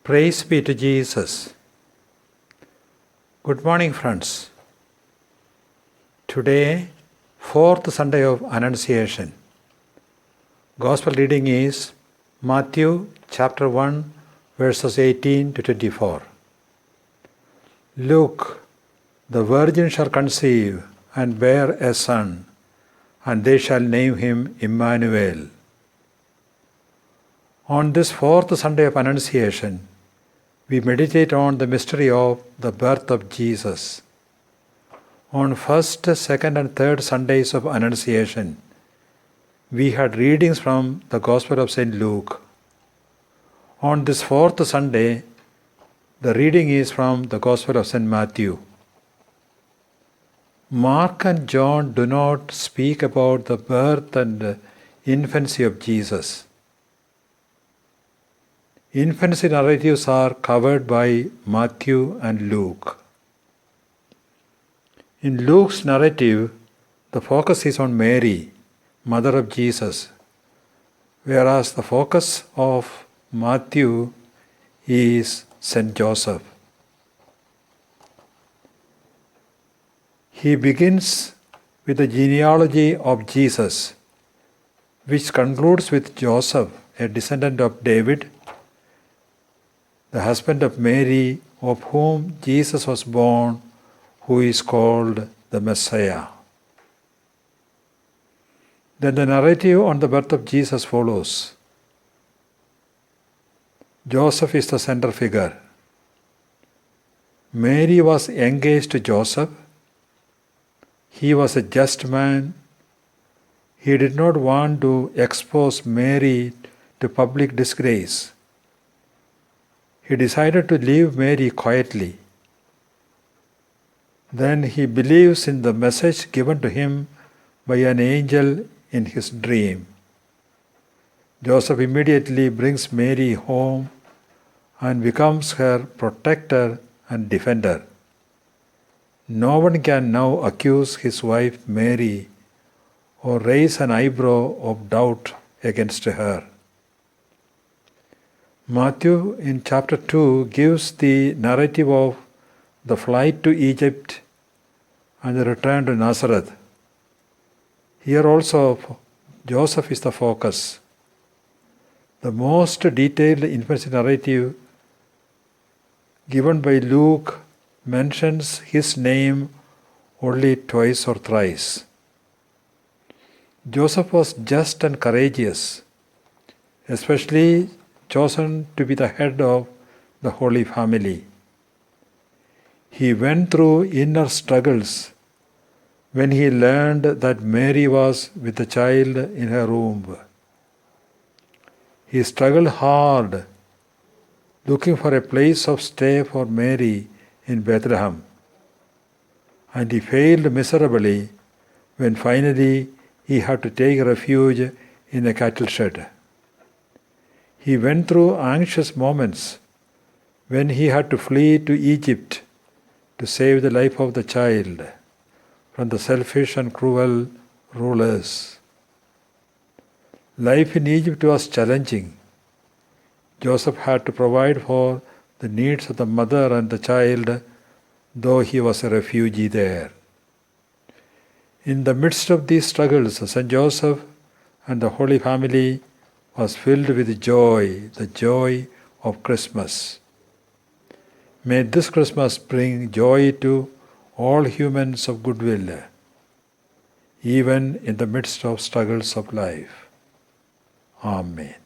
Praise be to Jesus. Good morning, friends. Today, fourth Sunday of Annunciation. Gospel reading is Matthew chapter 1, verses 18 to 24. Look, the virgin shall conceive and bear a son, and they shall name him Emmanuel. On this fourth Sunday of Annunciation, we meditate on the mystery of the birth of Jesus. On first, second, and third Sundays of Annunciation, we had readings from the Gospel of St. Luke. On this fourth Sunday, the reading is from the Gospel of St. Matthew. Mark and John do not speak about the birth and infancy of Jesus. Infancy narratives are covered by Matthew and Luke. In Luke's narrative, the focus is on Mary, mother of Jesus, whereas the focus of Matthew is St. Joseph. He begins with the genealogy of Jesus, which concludes with Joseph, a descendant of David, the husband of Mary, of whom Jesus was born, who is called the Messiah. Then the narrative on the birth of Jesus follows. Joseph is the center figure. Mary was engaged to Joseph. He was a just man. He did not want to expose Mary to public disgrace. He decided to leave Mary quietly. Then he believes in the message given to him by an angel in his dream. Joseph immediately brings Mary home and becomes her protector and defender. No one can now accuse his wife Mary or raise an eyebrow of doubt against her. Matthew in chapter 2 gives the narrative of the flight to Egypt and the return to Nazareth. Here also Joseph is the focus. The most detailed infancy narrative given by Luke mentions his name only twice or thrice. Joseph was just and courageous, especially chosen to be the head of the Holy Family. He went through inner struggles when he learned that Mary was with the child in her womb. He struggled hard, looking for a place of stay for Mary in Bethlehem, and he failed miserably when finally he had to take refuge in a cattle shed. He went through anxious moments when he had to flee to Egypt to save the life of the child from the selfish and cruel rulers. Life in Egypt was challenging. Joseph had to provide for the needs of the mother and the child, though he was a refugee there. In the midst of these struggles, St. Joseph and the Holy Family was filled with joy, the joy of Christmas. May this Christmas bring joy to all humans of goodwill, even in the midst of struggles of life. Amen.